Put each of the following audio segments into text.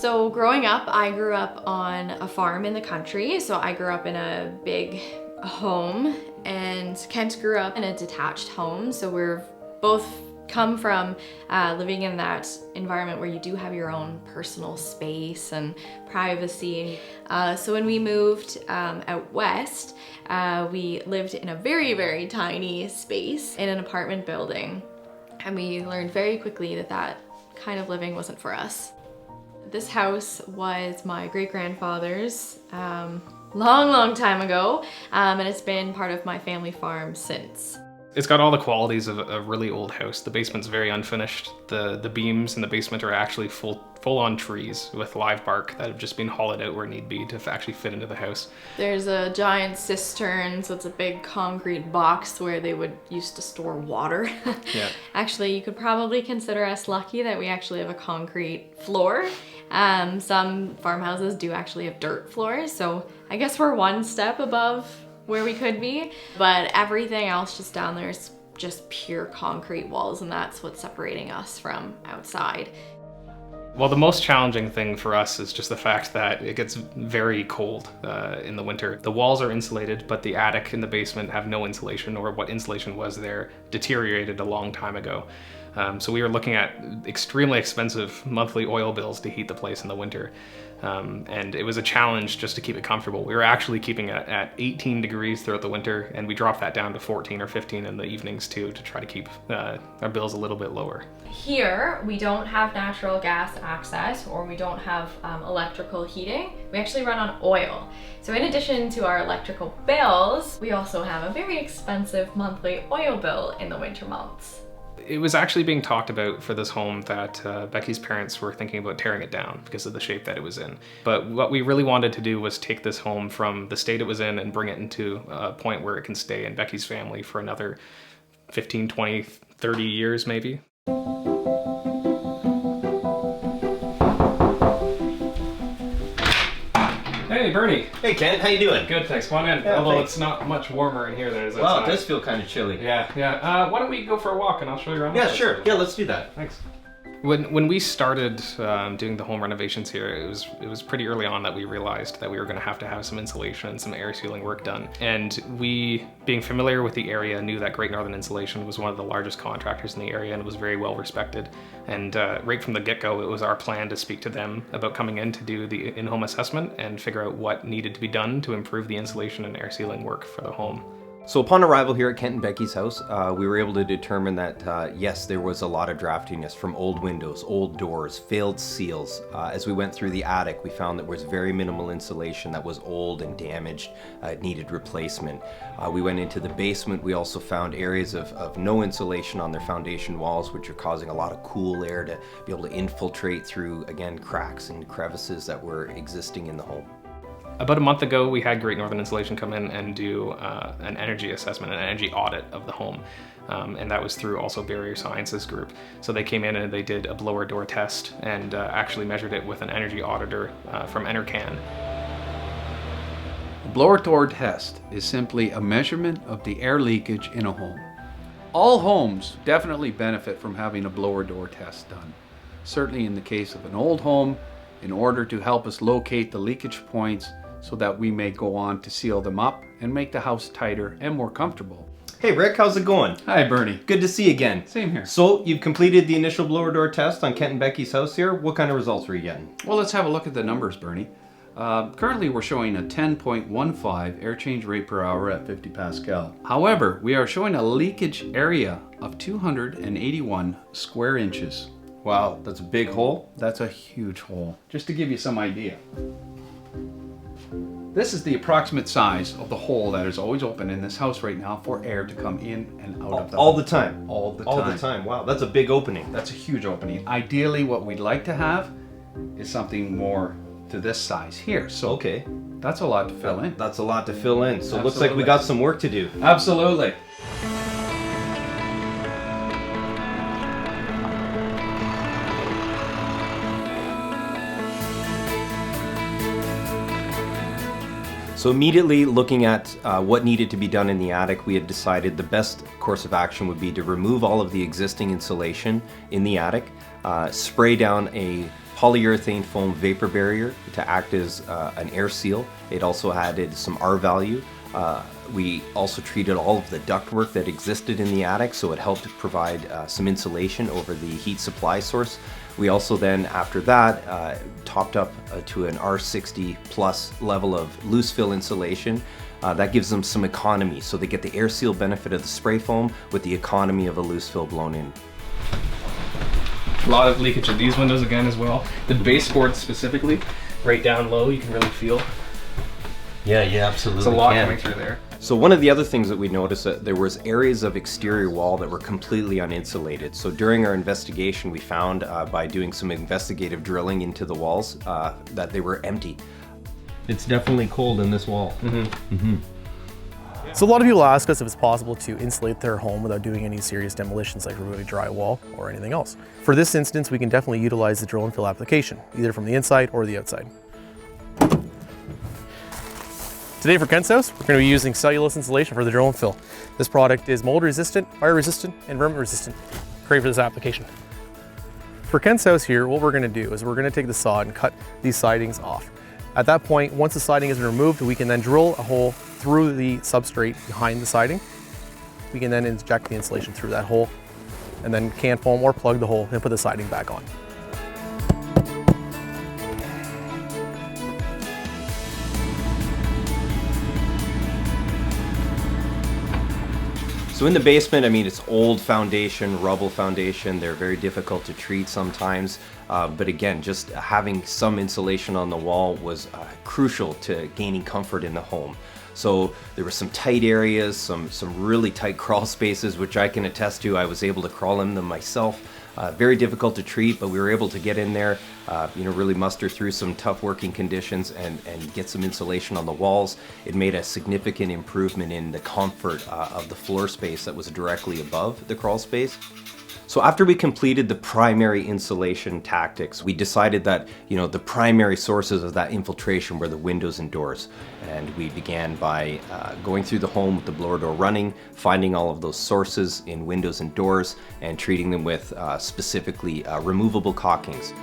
So growing up, I grew up on a farm in the country. So I grew up in a big home, and Kent grew up in a detached home. So we're both come from living in that environment where you do have your own personal space and privacy. So when we moved out west, we lived in a very, very tiny space in an apartment building. And we learned very quickly that that kind of living wasn't for us. This house was my great-grandfather's long time ago, and it's been part of my family farm since. It's got all the qualities of a really old house. The basement's very unfinished. The beams in the basement are actually full-on trees with live bark that have just been hollowed out where need be to actually fit into the house. There's a giant cistern, so it's a big concrete box where they would used to store water. Yeah. Actually, you could probably consider us lucky that we actually have a concrete floor. Some farmhouses do actually have dirt floors, so I guess we're one step above where we could be, but everything else just down there is just pure concrete walls, and that's what's separating us from outside. Well, the most challenging thing for us is just the fact that it gets very cold in the winter. The walls are insulated, but the attic and the basement have no insulation, or what insulation was there deteriorated a long time ago. So we were looking at extremely expensive monthly oil bills to heat the place in the winter. And it was a challenge just to keep it comfortable. We were actually keeping it at 18 degrees throughout the winter, and we dropped that down to 14 or 15 in the evenings too, to try to keep our bills a little bit lower. Here, we don't have natural gas access, or we don't have electrical heating. We actually run on oil. So in addition to our electrical bills, we also have a very expensive monthly oil bill in the winter months. It was actually being talked about for this home that Becky's parents were thinking about tearing it down because of the shape that it was in. But what we really wanted to do was take this home from the state it was in and bring it into a point where it can stay in Becky's family for another 15, 20, 30 years maybe. Hey, Bernie. Hey, Kent. How you doing? Good, thanks. Come on in. Yeah, Although thanks. it's not much warmer in here than it is outside. Well, it does feel kind of chilly. Yeah. Why don't we go for a walk and I'll show you around? Yeah, sure. Yeah, let's do that. Thanks. When we started doing the home renovations here, it was pretty early on that we realized that we were going to have some insulation and some air sealing work done. And we, being familiar with the area, knew that Great Northern Insulation was one of the largest contractors in the area and was very well respected. And right from the get-go, it was our plan to speak to them about coming in to do the in-home assessment and figure out what needed to be done to improve the insulation and air sealing work for the home. So upon arrival here at Kent and Becky's house, we were able to determine that, yes, there was a lot of draftiness from old windows, old doors, failed seals. As we went through the attic, we found that there was very minimal insulation that was old and damaged, needed replacement. We went into the basement. We also found areas of no insulation on their foundation walls, which are causing a lot of cool air to be able to infiltrate through, again, cracks and crevices that were existing in the home. About a month ago, we had Great Northern Insulation come in and do an energy assessment, an energy audit of the home. And that was through also Barrier Sciences Group. So they came in and they did a blower door test and actually measured it with an energy auditor from Enercan. A blower door test is simply a measurement of the air leakage in a home. All homes definitely benefit from having a blower door test done. Certainly in the case of an old home, in order to help us locate the leakage points so that we may go on to seal them up and make the house tighter and more comfortable. Hey, Rick, how's it going? Hi, Bernie. Good to see you again. Same here. So, you've completed the initial blower door test on Kent and Becky's house here. What kind of results were you getting? Well, let's have a look at the numbers, Bernie. Currently, we're showing a 10.15 air change rate per hour at 50 Pascal. However, we are showing a leakage area of 281 square inches. Wow, that's a big hole. That's a huge hole. Just to give you some idea. This is the approximate size of the hole that is always open in this house right now for air to come in and out of the All home. the time? All the time. All the time. Wow, that's a big opening. That's a huge opening. Ideally, what we'd like to have is something more to this size here. So Okay. that's a lot to fill in. That's a lot to fill in. So it looks like we Absolutely. got some work to do. Absolutely. So immediately looking at what needed to be done in the attic, we had decided the best course of action would be to remove all of the existing insulation in the attic, spray down a polyurethane foam vapor barrier to act as an air seal. It also added some R value. We also treated all of the ductwork that existed in the attic, so it helped provide some insulation over the heat supply source. We also then, after that, topped up to an R60 plus level of loose fill insulation. That gives them some economy, so they get the air seal benefit of the spray foam with the economy of a loose fill blown in. A lot of leakage of these windows again as well. The baseboard specifically, right down low, you can really feel. Yeah, absolutely. There's a lot coming through there. So one of the other things that we noticed that there was areas of exterior wall that were completely uninsulated. So during our investigation, we found by doing some investigative drilling into the walls that they were empty. It's definitely cold in this wall. So a lot of people ask us if it's possible to insulate their home without doing any serious demolitions like removing drywall or anything else. For this instance, we can definitely utilize the drill and fill application, either from the inside or the outside. Today for Kent's house, we're going to be using cellulose insulation for the drill and fill. This product is mold resistant, fire resistant, and vermin resistant. Great for this application. For Kent's house here, what we're going to do is we're going to take the saw and cut these sidings off. At that point, once the siding has been removed, we can then drill a hole through the substrate behind the siding. We can then inject the insulation through that hole and then can foam or plug the hole and put the siding back on. So in the basement, I mean, it's old foundation, rubble foundation. They're very difficult to treat sometimes. But again, just having some insulation on the wall was crucial to gaining comfort in the home. So there were some tight areas, some really tight crawl spaces, which I can attest to. I was able to crawl in them myself. Very difficult to treat, but we were able to get in there, really muster through some tough working conditions and get some insulation on the walls. It made a significant improvement in the comfort of the floor space that was directly above the crawl space. So after we completed the primary insulation tactics, we decided that, the primary sources of that infiltration were the windows and doors. And we began by going through the home with the blower door running, finding all of those sources in windows and doors, and treating them with specifically removable caulkings.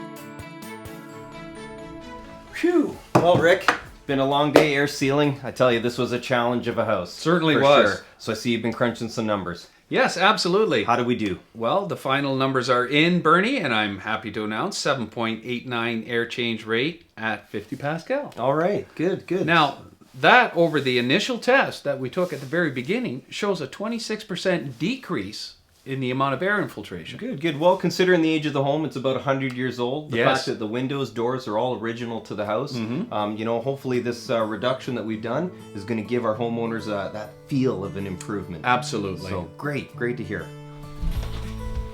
Phew! Well, Rick, been a long day air sealing. I tell you, this was a challenge of a house. Certainly for was. Sure. So I see you've been crunching some numbers. Yes, absolutely. How do we do? Well, the final numbers are in, Bernie, and I'm happy to announce 7.89 air change rate at 50 Pascal. All right, good. Now, that over the initial test that we took at the very beginning shows a 26% decrease in the amount of air infiltration. Good. Well, considering the age of the home, it's about 100 years old. The Yes. fact that the windows, doors are all original to the house. Hopefully this reduction that we've done is going to give our homeowners that feel of an improvement. Absolutely. So great to hear.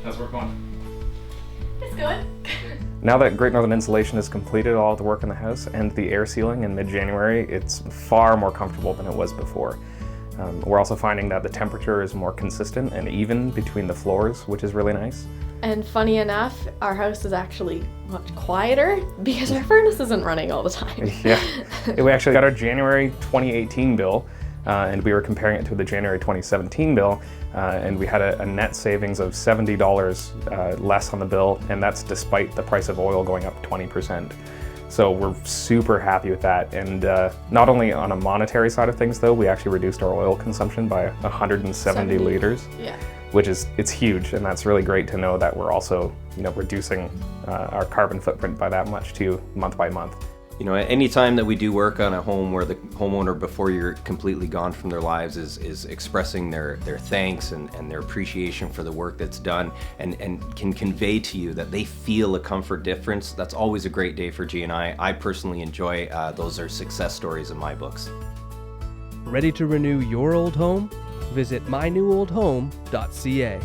How's work going? It's good. Now that Great Northern Insulation has completed all of the work in the house and the air sealing in mid-January, it's far more comfortable than it was before. We're also finding that the temperature is more consistent and even between the floors, which is really nice. And funny enough, our house is actually much quieter because our furnace isn't running all the time. Yeah, we actually got our January 2018 bill, and we were comparing it to the January 2017 bill, and we had a net savings of $70 less on the bill, and that's despite the price of oil going up 20%. So we're super happy with that, and not only on a monetary side of things though, we actually reduced our oil consumption by 170 liters, which it's huge, and that's really great to know that we're also reducing our carbon footprint by that much too, month by month. Any time that we do work on a home where the homeowner, before you're completely gone from their lives, is expressing their thanks and their appreciation for the work that's done and can convey to you that they feel a comfort difference, that's always a great day for G&I. I personally enjoy those are success stories in my books. Ready to renew your old home? Visit mynewoldhome.ca.